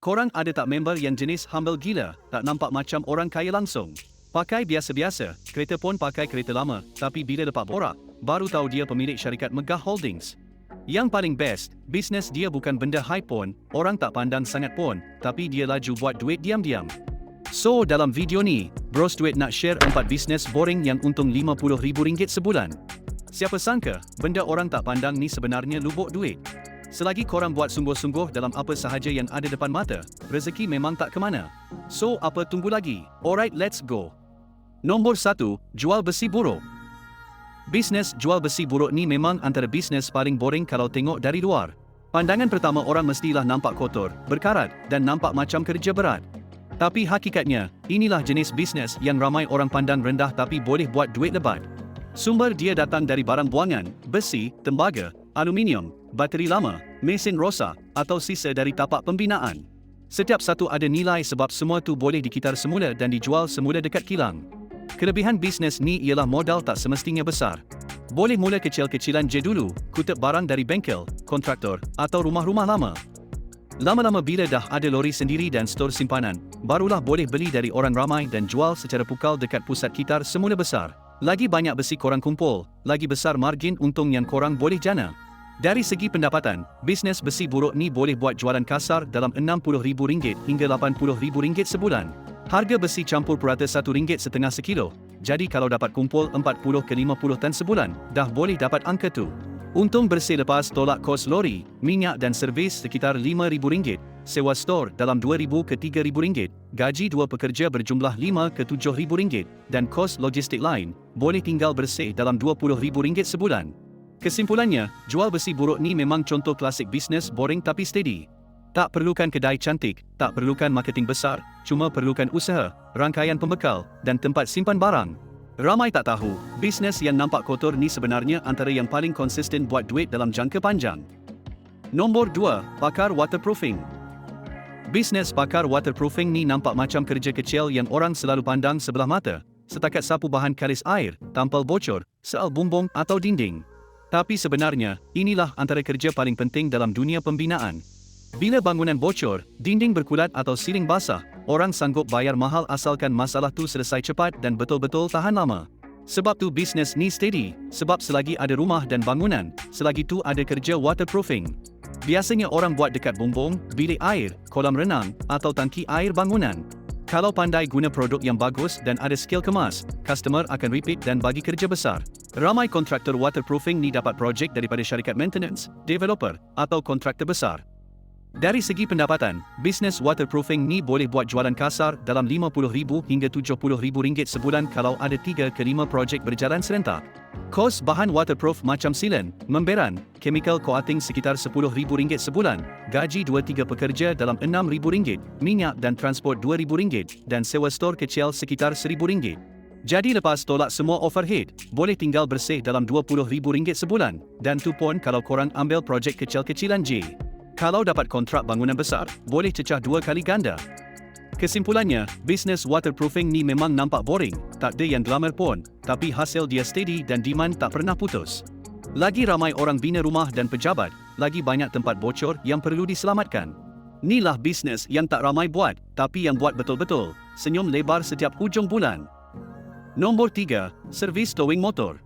Korang ada tak member yang jenis humble gila, tak nampak macam orang kaya langsung? Pakai biasa-biasa, kereta pun pakai kereta lama, tapi bila dapat borak, baru tahu dia pemilik syarikat Megah Holdings. Yang paling best, bisnes dia bukan benda hype pun, orang tak pandang sangat pun, tapi dia laju buat duit diam-diam. So, dalam video ni, Bros Duit nak share 4 bisnes boring yang untung RM50,000 sebulan. Siapa sangka, benda orang tak pandang ni sebenarnya lubuk duit. Selagi korang buat sungguh-sungguh dalam apa sahaja yang ada depan mata, rezeki memang tak ke mana. So, apa tunggu lagi? Alright, let's go. Nombor 1, jual besi buruk. Bisnes jual besi buruk ni memang antara bisnes paling boring kalau tengok dari luar. Pandangan pertama orang mestilah nampak kotor, berkarat, dan nampak macam kerja berat. Tapi hakikatnya, inilah jenis bisnes yang ramai orang pandang rendah tapi boleh buat duit lebat. Sumber dia datang dari barang buangan, besi, tembaga, aluminium, bateri lama, mesin rosak, atau sisa dari tapak pembinaan. Setiap satu ada nilai sebab semua tu boleh dikitar semula dan dijual semula dekat kilang. Kelebihan bisnes ni ialah modal tak semestinya besar. Boleh mula kecil-kecilan je dulu, kutip barang dari bengkel, kontraktor, atau rumah-rumah lama. Lama-lama bila dah ada lori sendiri dan stor simpanan, barulah boleh beli dari orang ramai dan jual secara pukal dekat pusat kitar semula besar. Lagi banyak besi korang kumpul, lagi besar margin untung yang korang boleh jana. Dari segi pendapatan, bisnes besi buruk ni boleh buat jualan kasar dalam RM60,000 hingga RM80,000 sebulan. Harga besi campur purata RM1.50 sekilo, jadi kalau dapat kumpul 40 ke 50 tan sebulan, dah boleh dapat angka tu. Untung bersih lepas tolak kos lori, minyak dan servis sekitar RM5,000, sewa stor dalam RM2,000 ke RM3,000, gaji dua pekerja berjumlah RM5 ke RM7,000, dan kos logistik lain, boleh tinggal bersih dalam RM20,000 sebulan. Kesimpulannya, jual besi buruk ni memang contoh klasik bisnes boring tapi steady. Tak perlukan kedai cantik, tak perlukan marketing besar, cuma perlukan usaha, rangkaian pembekal, dan tempat simpan barang. Ramai tak tahu, bisnes yang nampak kotor ni sebenarnya antara yang paling konsisten buat duit dalam jangka panjang. Nombor 2, pakar waterproofing. Bisnes pakar waterproofing ni nampak macam kerja kecil yang orang selalu pandang sebelah mata, setakat sapu bahan kalis air, tampal bocor, soal bumbung atau dinding. Tapi sebenarnya, inilah antara kerja paling penting dalam dunia pembinaan. Bila bangunan bocor, dinding berkulat atau siling basah, orang sanggup bayar mahal asalkan masalah tu selesai cepat dan betul-betul tahan lama. Sebab tu bisnes ni steady, sebab selagi ada rumah dan bangunan, selagi tu ada kerja waterproofing. Biasanya orang buat dekat bumbung, bilik air, kolam renang, atau tangki air bangunan. Kalau pandai guna produk yang bagus dan ada skill kemas, customer akan repeat dan bagi kerja besar. Ramai kontraktor waterproofing ni dapat projek daripada syarikat maintenance, developer, atau kontraktor besar. Dari segi pendapatan, bisnes waterproofing ni boleh buat jualan kasar dalam RM50,000 hingga RM70,000 sebulan kalau ada 3 ke 5 projek berjalan serentak. Kos bahan waterproof macam silen, memberan, chemical coating sekitar RM10,000 sebulan, gaji 2-3 pekerja dalam RM6,000, minyak dan transport RM2,000, dan sewa stor kecil sekitar RM1,000. Jadi lepas tolak semua overhead, boleh tinggal bersih dalam RM20,000 sebulan, dan tu pun kalau korang ambil projek kecil-kecilan je. Kalau dapat kontrak bangunan besar, boleh cecah 2 kali ganda. Kesimpulannya, bisnes waterproofing ni memang nampak boring, tak ada yang glamour pun, tapi hasil dia steady dan demand tak pernah putus. Lagi ramai orang bina rumah dan pejabat, lagi banyak tempat bocor yang perlu diselamatkan. Inilah bisnes yang tak ramai buat, tapi yang buat betul-betul, senyum lebar setiap hujung bulan. Nombor 3, servis towing motor.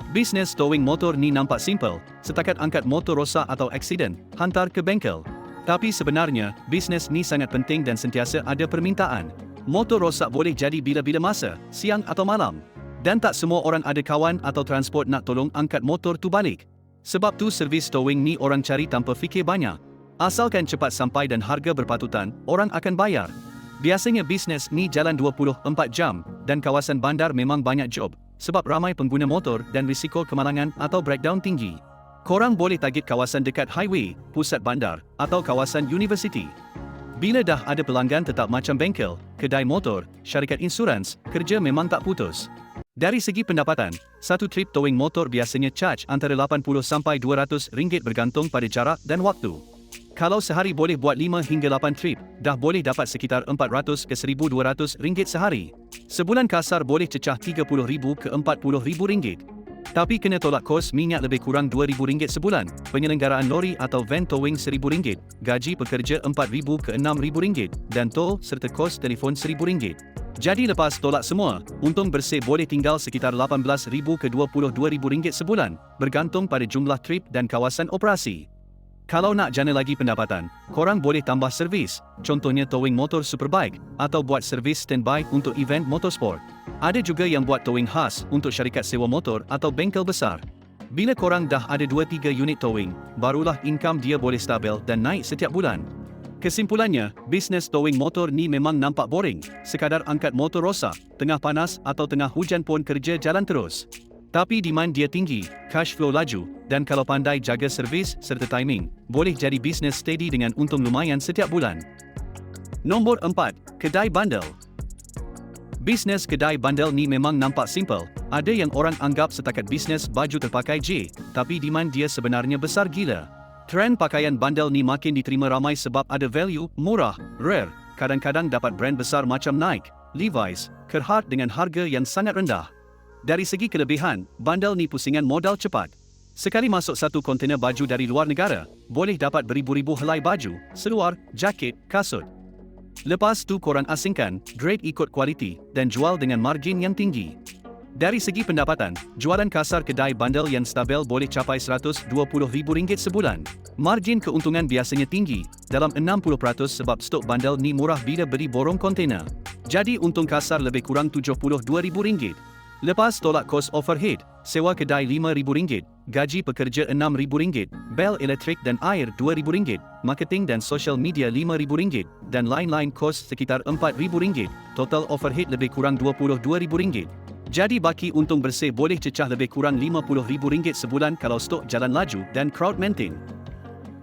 Bisnes towing motor ni nampak simple, setakat angkat motor rosak atau aksiden, hantar ke bengkel. Tapi sebenarnya, bisnes ni sangat penting dan sentiasa ada permintaan. Motor rosak boleh jadi bila-bila masa, siang atau malam. Dan tak semua orang ada kawan atau transport nak tolong angkat motor tu balik. Sebab tu servis towing ni orang cari tanpa fikir banyak. Asalkan cepat sampai dan harga berpatutan, orang akan bayar. Biasanya bisnes ni jalan 24 jam, dan kawasan bandar memang banyak job, sebab ramai pengguna motor dan risiko kemalangan atau breakdown tinggi. Korang boleh target kawasan dekat highway, pusat bandar, atau kawasan universiti. Bila dah ada pelanggan tetap macam bengkel, kedai motor, syarikat insurans, kerja memang tak putus. Dari segi pendapatan, satu trip towing motor biasanya charge antara RM80 sampai RM200 bergantung pada jarak dan waktu. Kalau sehari boleh buat 5 hingga 8 trip, dah boleh dapat sekitar RM400 ke RM1,200 sehari. Sebulan kasar boleh cecah RM30,000 ke RM40,000. Tapi kena tolak kos minyak lebih kurang RM2,000 sebulan, penyelenggaraan lori atau van towing RM1,000, gaji pekerja RM4,000 ke RM6,000 dan tol serta kos telefon RM1,000. Jadi lepas tolak semua, untung bersih boleh tinggal sekitar RM18,000 ke RM22,000 sebulan, bergantung pada jumlah trip dan kawasan operasi. Kalau nak jana lagi pendapatan, korang boleh tambah servis, contohnya towing motor superbike, atau buat servis standby untuk event motorsport. Ada juga yang buat towing khas untuk syarikat sewa motor atau bengkel besar. Bila korang dah ada 2-3 unit towing, barulah income dia boleh stabil dan naik setiap bulan. Kesimpulannya, bisnes towing motor ni memang nampak boring, sekadar angkat motor rosak, tengah panas atau tengah hujan pun kerja jalan terus. Tapi demand dia tinggi, cash flow laju, dan kalau pandai jaga servis serta timing, boleh jadi bisnes steady dengan untung lumayan setiap bulan. Nombor 4, kedai bandel. Bisnes kedai bandel ni memang nampak simple, ada yang orang anggap setakat bisnes baju terpakai je, tapi demand dia sebenarnya besar gila. Trend pakaian bandel ni makin diterima ramai sebab ada value, murah, rare, kadang-kadang dapat brand besar macam Nike, Levi's, Carhartt dengan harga yang sangat rendah. Dari segi kelebihan, bandel ni pusingan modal cepat. Sekali masuk satu kontena baju dari luar negara, boleh dapat beribu-ribu helai baju, seluar, jaket, kasut. Lepas tu korang asingkan, grade ikut kualiti, dan jual dengan margin yang tinggi. Dari segi pendapatan, jualan kasar kedai bandel yang stabil boleh capai RM120,000 sebulan. Margin keuntungan biasanya tinggi, dalam 60% sebab stok bandel ni murah bila beli borong kontena. Jadi untung kasar lebih kurang RM72,000. Lepas tolak kos overhead, sewa kedai RM5,000, gaji pekerja RM6,000, bel elektrik dan air RM2,000, marketing dan social media RM5,000, dan lain-lain kos sekitar RM4,000, total overhead lebih kurang RM22,000. Jadi baki untung bersih boleh cecah lebih kurang RM50,000 sebulan kalau stok jalan laju dan crowd maintain.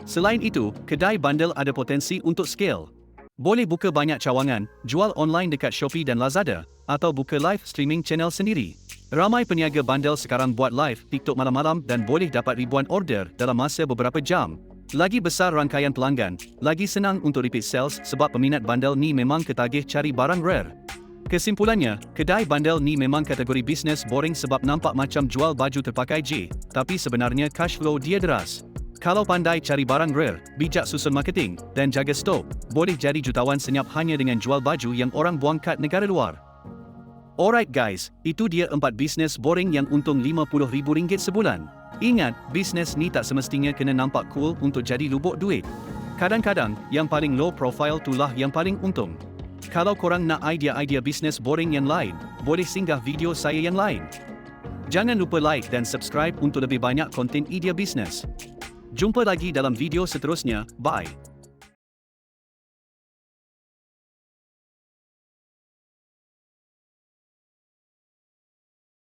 Selain itu, kedai bandel ada potensi untuk scale. Boleh buka banyak cawangan, jual online dekat Shopee dan Lazada, atau buka live streaming channel sendiri. Ramai peniaga bandel sekarang buat live TikTok malam-malam dan boleh dapat ribuan order dalam masa beberapa jam. Lagi besar rangkaian pelanggan, lagi senang untuk repeat sales sebab peminat bandel ni memang ketagih cari barang rare. Kesimpulannya, kedai bandel ni memang kategori bisnes boring sebab nampak macam jual baju terpakai je, tapi sebenarnya cash flow dia deras. Kalau pandai cari barang rare, bijak susun marketing, dan jaga stok, boleh jadi jutawan senyap hanya dengan jual baju yang orang buang kat negara luar. Alright guys, itu dia 4 bisnes boring yang untung RM50,000 sebulan. Ingat, bisnes ni tak semestinya kena nampak cool untuk jadi lubuk duit. Kadang-kadang, yang paling low profile itulah yang paling untung. Kalau korang nak idea-idea bisnes boring yang lain, boleh singgah video saya yang lain. Jangan lupa like dan subscribe untuk lebih banyak konten idea bisnes. Jumpa lagi dalam video seterusnya, bye.